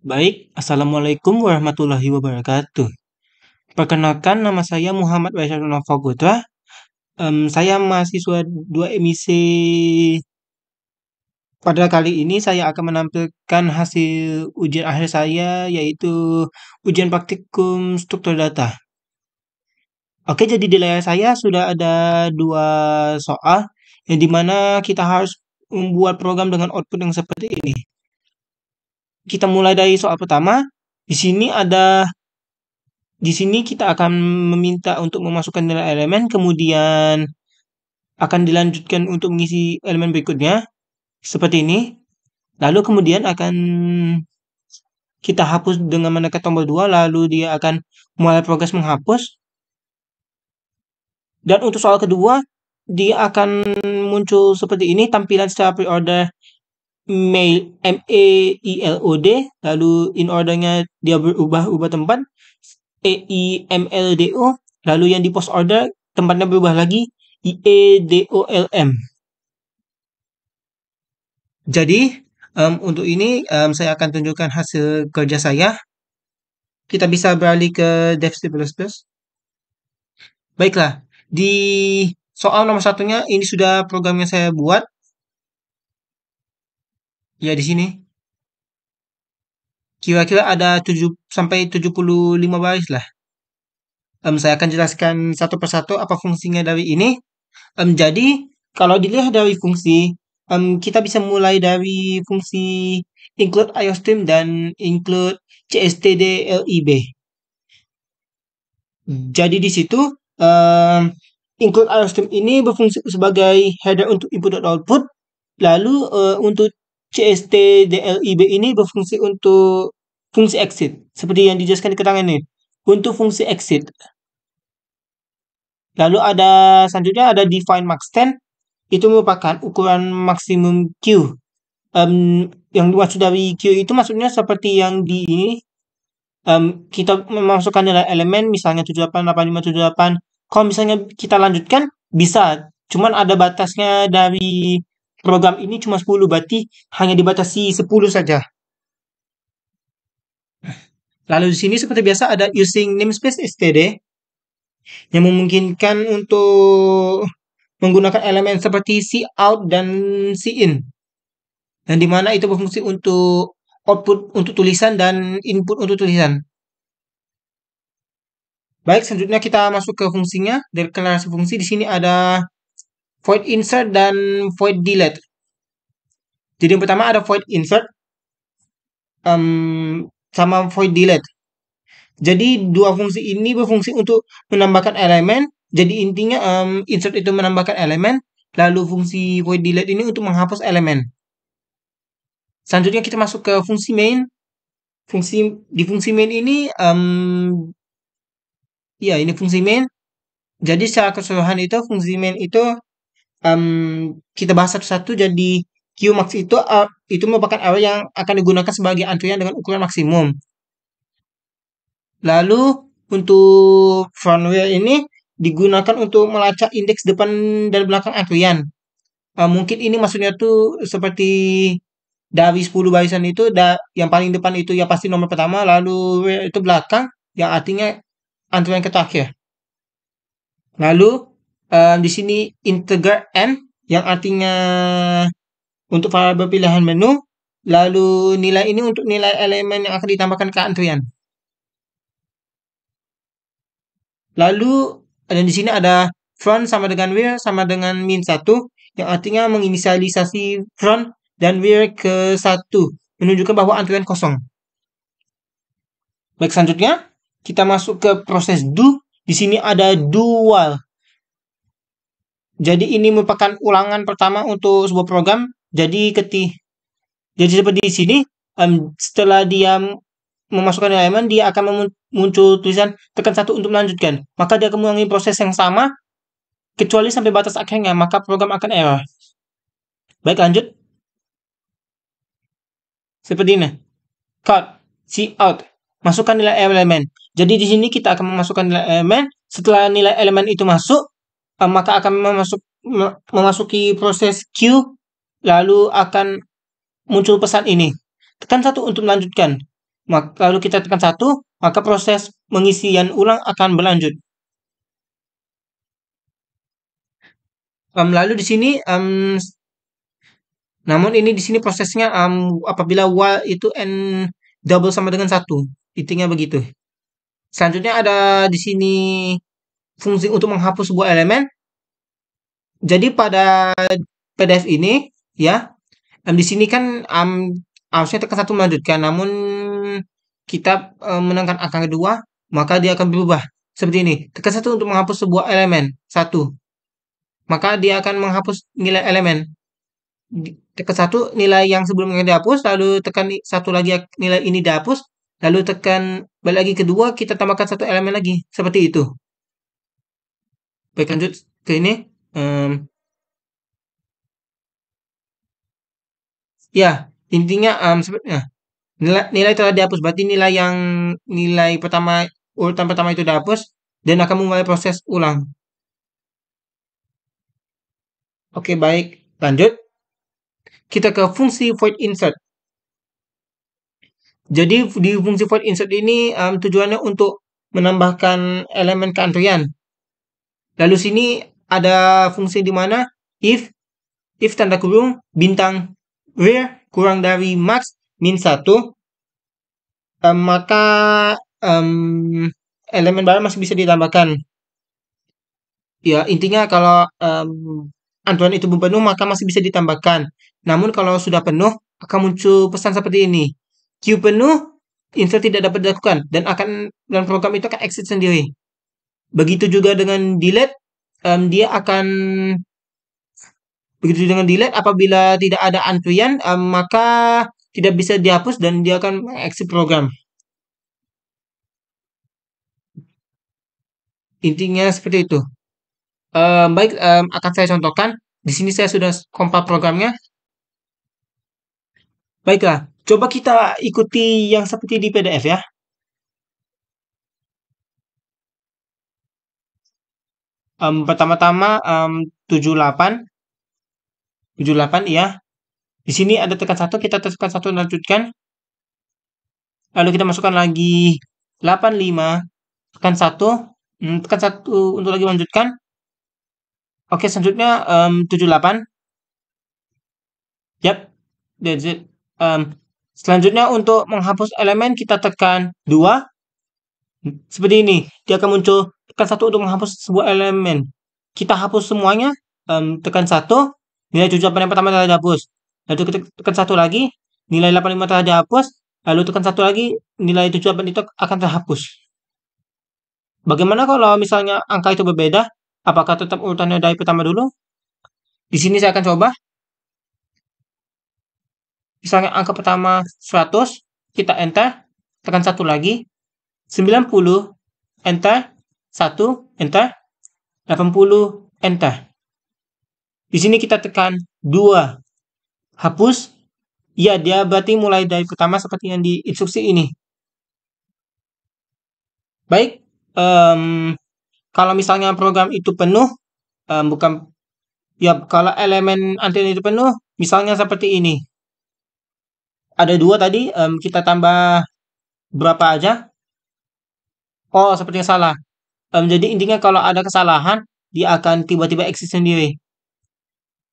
Baik, Assalamualaikum warahmatullahi wabarakatuh. Perkenalkan, nama saya Muhammad Faisal Nova Putra. Saya mahasiswa 2 emisi. Pada kali ini saya akan menampilkan hasil ujian akhir saya, yaitu ujian praktikum struktur data. Oke, jadi di layar saya sudah ada dua soal, yang dimana kita harus membuat program dengan output yang seperti ini. Kita mulai dari soal pertama. Di sini kita akan meminta untuk memasukkan nilai elemen, kemudian akan dilanjutkan untuk mengisi elemen berikutnya, seperti ini. Lalu kemudian akan kita hapus dengan menekan tombol 2, lalu dia akan mulai progres menghapus. Dan untuk soal kedua, dia akan muncul seperti ini, tampilan secara pre-order mailod, lalu in ordernya dia berubah tempat, EIMLDO, lalu yang di post order tempatnya berubah lagi, IEDOLM. Jadi untuk ini saya akan tunjukkan hasil kerja saya. Kita bisa beralih ke Dev C++. Baiklah, di soal nomor satunya ini sudah program yang saya buat. Ya, di sini. Kira-kira ada 7 sampai 75 baris lah. Saya akan jelaskan satu persatu apa fungsinya dari ini. Jadi, kalau dilihat dari fungsi, kita bisa mulai dari fungsi include iostream dan include cstdlib. Jadi di situ, include iostream ini berfungsi sebagai header untuk input dan output. Lalu untuk cstdlib ini berfungsi untuk fungsi exit, seperti yang dijelaskan di keterangan ini. Untuk fungsi exit. Lalu selanjutnya ada define max10. Itu merupakan ukuran maksimum Q. Yang dimaksud dari Q itu maksudnya seperti yang di ini. Kita memasukkan nilai elemen, misalnya 788578. Kalau misalnya kita lanjutkan, bisa. Cuman ada batasnya dari program ini cuma 10, berarti hanya dibatasi 10 saja. Lalu di sini seperti biasa ada using namespace std yang memungkinkan untuk menggunakan elemen seperti cout dan cin, dan dimana itu berfungsi untuk output untuk tulisan dan input untuk tulisan. Baik, selanjutnya kita masuk ke fungsinya. Deklarasi fungsi di sini ada void insert dan void delete. Jadi yang pertama ada void insert sama void delete. Jadi dua fungsi ini berfungsi untuk menambahkan elemen. Jadi intinya insert itu menambahkan elemen, lalu fungsi void delete ini untuk menghapus elemen. Selanjutnya kita masuk ke fungsi main. Di fungsi main ini ya, ini fungsi main. Jadi secara keseluruhan itu fungsi main itu kita bahas satu-satu. Jadi Qmax itu merupakan array yang akan digunakan sebagai antrian dengan ukuran maksimum. Lalu untuk frontware ini digunakan untuk melacak indeks depan dan belakang antrian. Mungkin ini maksudnya tuh seperti dari 10 barisan itu yang paling depan itu ya pasti nomor pertama, lalu itu belakang yang artinya antrian ke terakhir. Lalu di sini integer n yang artinya untuk variabel pilihan menu, lalu nilai ini untuk nilai elemen yang akan ditambahkan ke antrian. Lalu dan di sini ada front sama dengan where sama dengan min1, yang artinya menginisialisasi front dan where ke 1, menunjukkan bahwa antrian kosong. Baik, selanjutnya kita masuk ke proses do. Di sini ada do while. Jadi ini merupakan ulangan pertama untuk sebuah program. Jadi seperti di sini, setelah dia memasukkan elemen, dia akan muncul tulisan tekan 1 untuk melanjutkan. Maka dia akan mengulangi proses yang sama kecuali sampai batas akhirnya, maka program akan error. Baik, lanjut. Seperti ini. Cout. Masukkan nilai elemen. Jadi di sini kita akan memasukkan nilai elemen. Setelah nilai elemen itu masuk, maka akan memasuki proses Q, lalu akan muncul pesan ini. Tekan 1 untuk melanjutkan. Lalu kita tekan 1, maka proses pengisian ulang akan berlanjut. Lalu di sini, namun ini di sini prosesnya apabila while itu n double sama dengan 1, intinya begitu. Selanjutnya ada di sini fungsi untuk menghapus sebuah elemen. Jadi pada PDF ini ya, di sini kan harusnya tekan 1 melanjutkan, namun kita menekan angka kedua, maka dia akan berubah seperti ini. Tekan 1 untuk menghapus sebuah elemen, 1. Maka dia akan menghapus nilai elemen. Tekan 1 nilai yang sebelumnya dihapus, lalu tekan 1 lagi nilai ini dihapus, lalu tekan balik lagi kedua, kita tambahkan 1 elemen lagi. Seperti itu. Baik, lanjut ke ini. Ya, intinya sebenarnya nilai telah dihapus. Berarti nilai pertama urutan pertama itu dihapus dan akan memulai proses ulang. Oke, baik. Lanjut. Kita ke fungsi void insert. Jadi di fungsi void insert ini tujuannya untuk menambahkan elemen keantrian. Lalu sini ada fungsi di mana if tanda kurung bintang where kurang dari max min 1, maka elemen baru masih bisa ditambahkan. Ya, intinya kalau antuan itu belum penuh maka masih bisa ditambahkan. Namun kalau sudah penuh akan muncul pesan seperti ini. Queue penuh, insert tidak dapat dilakukan dan program itu akan exit sendiri. Begitu juga dengan delete, dia akan begitu dengan delete apabila tidak ada antrian, maka tidak bisa dihapus dan dia akan exit program. Intinya seperti itu. Baik, akan saya contohkan. Di sini saya sudah compile programnya. Baiklah, coba kita ikuti yang seperti di PDF ya. Pertama-tama 78 ya. Di sini ada tekan 1, kita tekan 1 lanjutkan. Lalu kita masukkan lagi 85, tekan 1, tekan 1 untuk lagi lanjutkan. Oke, selanjutnya 78. Yap, that's it. Selanjutnya untuk menghapus elemen kita tekan 2. Seperti ini, dia akan muncul tekan 1 untuk menghapus sebuah elemen. Kita hapus semuanya, tekan 1, nilai 78 yang pertama telah dihapus. Lalu kita tekan 1 lagi, nilai 85 telah dihapus, lalu tekan 1 lagi, nilai 78 itu akan terhapus. Bagaimana kalau misalnya angka itu berbeda? Apakah tetap urutannya dari pertama dulu? Di sini saya akan coba. Misalnya angka pertama 100, kita enter, tekan 1 lagi, 90, enter, 1, enter, 80, enter. Di sini kita tekan 2, hapus. Ya, dia berarti mulai dari pertama seperti yang di instruksi ini. Baik, kalau misalnya program itu penuh, kalau elemen antrian itu penuh, misalnya seperti ini. Ada 2 tadi, kita tambah berapa aja? Oh, sepertinya salah. Jadi intinya kalau ada kesalahan, dia akan tiba-tiba exit sendiri.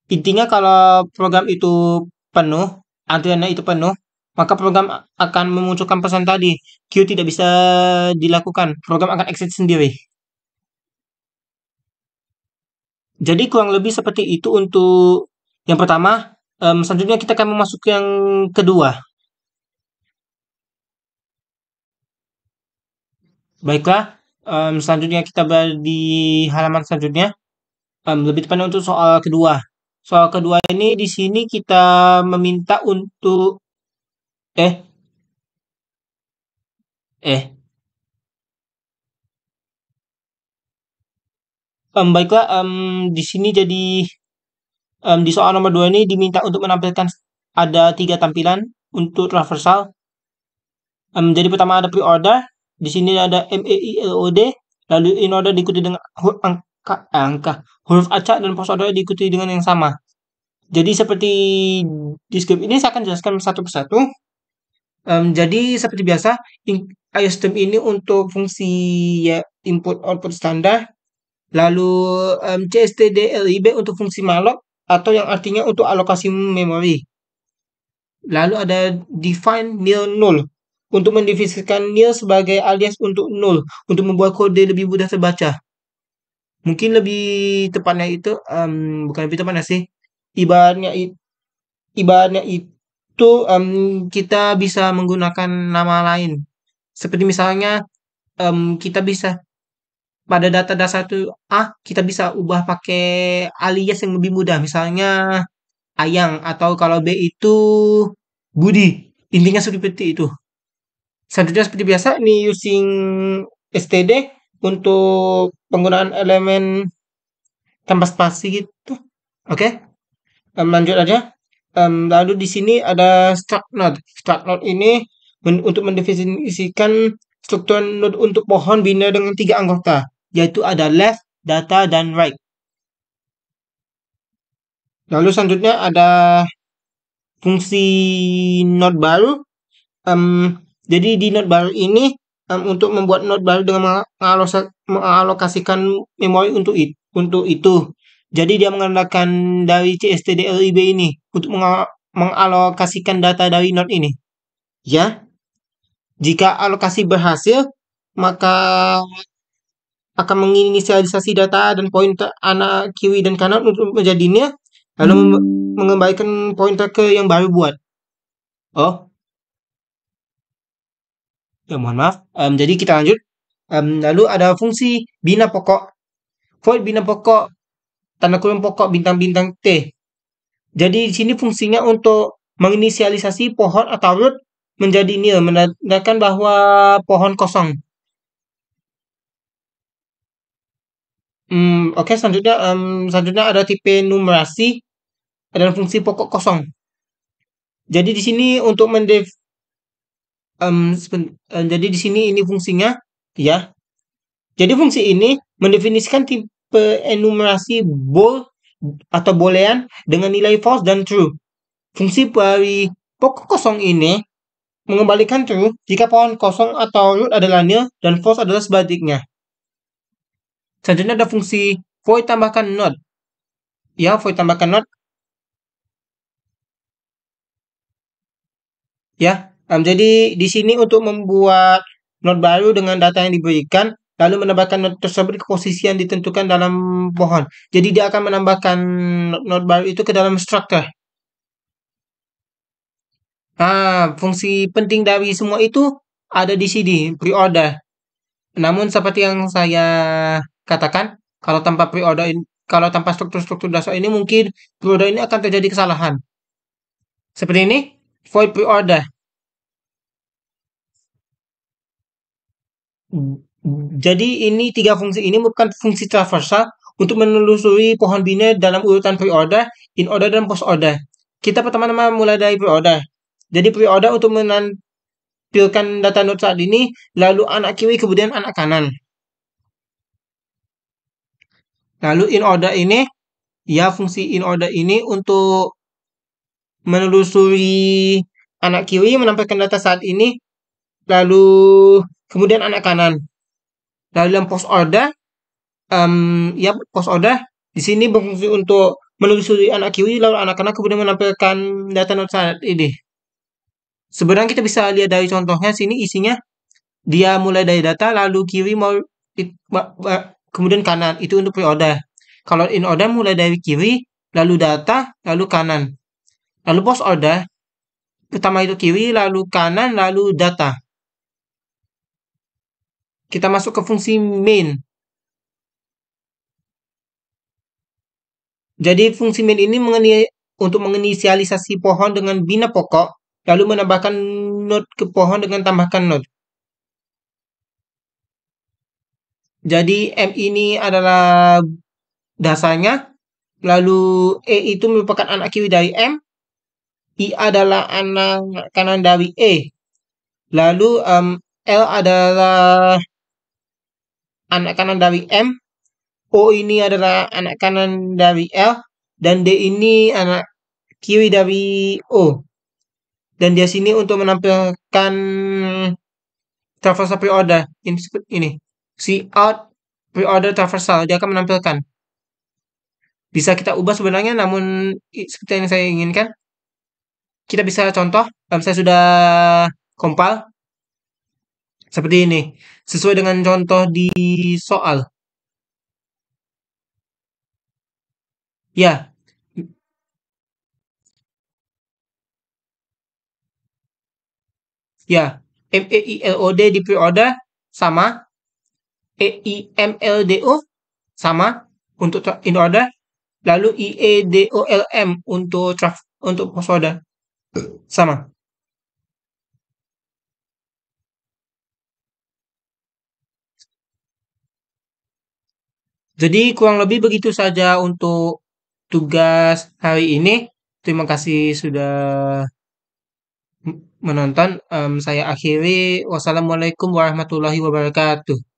Intinya kalau program itu penuh, antriannya itu penuh, maka program akan memunculkan pesan tadi, queue tidak bisa dilakukan, program akan exit sendiri. Jadi kurang lebih seperti itu untuk yang pertama. Selanjutnya kita akan memasuki yang kedua. Baiklah, selanjutnya kita berada di halaman selanjutnya. Lebih tepatnya untuk soal kedua. Soal kedua ini di sini kita meminta untuk eh eh baiklah, di sini jadi di soal nomor 2 ini diminta untuk menampilkan ada 3 tampilan untuk traversal. Jadi pertama ada pre-order, di sini ada MEILOD, lalu in order diikuti dengan huruf acak dan post order diikuti dengan yang sama. Jadi seperti di script ini saya akan jelaskan satu persatu. Jadi seperti biasa, iOSTream ini untuk fungsi ya input output standar, lalu cstdlib untuk fungsi malloc atau yang artinya untuk alokasi memori. Lalu ada define nil null untuk mendefinisikan nil sebagai alias untuk null untuk membuat kode lebih mudah terbaca. Mungkin lebih tepatnya itu bukan lebih tepatnya sih. Ibaratnya ibaratnya itu kita bisa menggunakan nama lain. Seperti misalnya kita bisa pada data dasar itu A kita bisa ubah pakai alias yang lebih mudah. Misalnya Ayang atau kalau B itu Budi. Intinya seperti itu. Selanjutnya seperti biasa ini using std untuk penggunaan elemen tanpa spasi gitu. Oke, lanjut aja. Lalu di sini ada struct node. Struct node ini untuk mendefinisikan struktur node untuk pohon biner dengan 3 anggota, yaitu ada left, data, dan right. Lalu selanjutnya ada fungsi node baru. Jadi di node baru ini untuk membuat node baru dengan mengalokasikan memori untuk itu. Jadi dia menggunakan dari cstdlib ini untuk mengalokasikan data dari node ini. Ya, jika alokasi berhasil, maka akan menginisialisasi data dan pointer anak kiri dan kanan untuk menjadinya, lalu mengembalikan pointer ke yang baru buat. Oh, ya mohon maaf. Jadi kita lanjut. Lalu ada fungsi bina pokok. Void bina pokok, tanda kurung pokok bintang-bintang T. Jadi di sini fungsinya untuk menginisialisasi pohon atau root menjadi nil, menandakan bahwa pohon kosong. Oke, selanjutnya ada tipe numerasi dan fungsi pokok kosong. Jadi di sini untuk jadi di sini ini fungsinya ya. Jadi fungsi ini mendefinisikan tipe enumerasi bool atau boolean dengan nilai false dan true. Fungsi dari pokok kosong ini mengembalikan true jika pohon kosong atau root adalah nil dan false adalah sebaliknya. Selanjutnya ada fungsi void tambahkan node. Ya, void tambahkan node. Ya, jadi di sini untuk membuat node baru dengan data yang diberikan, lalu menambahkan node tersebut ke posisi yang ditentukan dalam pohon. Jadi dia akan menambahkan node baru itu ke dalam struktur. Fungsi penting dari semua itu ada di sini, pre-order. Namun seperti yang saya katakan, kalau tanpa struktur-struktur dasar ini mungkin pre-order ini akan terjadi kesalahan. Seperti ini, void pre-order. Jadi ini 3 fungsi ini merupakan fungsi traversal untuk menelusuri pohon biner dalam urutan pre-order, in order, dan post order. Kita pertama-tama mulai dari pre-order. Jadi pre-order untuk menampilkan data node saat ini, lalu anak kiri kemudian anak kanan. Lalu in order ini, ya fungsi in order ini untuk menelusuri anak kiri menampilkan data saat ini, lalu kemudian anak kanan. Lalu dalam post order, ya post order di sini berfungsi untuk menelusuri anak kiri lalu anak kanan kemudian menampilkan data node saat ini. Sebenarnya kita bisa lihat dari contohnya sini isinya dia mulai dari data lalu kiri mau kemudian kanan itu untuk pre-order. Kalau in order mulai dari kiri lalu data lalu kanan. Lalu post order pertama itu kiri lalu kanan lalu data. Kita masuk ke fungsi main. Jadi fungsi main ini untuk menginisialisasi pohon dengan bina pokok, lalu menambahkan node ke pohon dengan tambahkan node. Jadi M ini adalah dasarnya, lalu E itu merupakan anak kiri dari M, I adalah anak kanan dari E, lalu L adalah anak kanan dari M, O ini adalah anak kanan dari L, dan D ini anak kiri dari O. Dan dia sini untuk menampilkan traversal pre-order. Ini. See out pre-order traversal. Dia akan menampilkan. Bisa kita ubah sebenarnya, namun seperti yang saya inginkan. Kita bisa contoh, saya sudah compile seperti ini. Sesuai dengan contoh di soal. Ya, ya. MEILOD di pre-order sama. EIMLDO sama untuk in order. Lalu IEDOLM untuk post order sama. Jadi kurang lebih begitu saja untuk tugas hari ini. Terima kasih sudah menonton. Saya akhiri. Wassalamualaikum warahmatullahi wabarakatuh.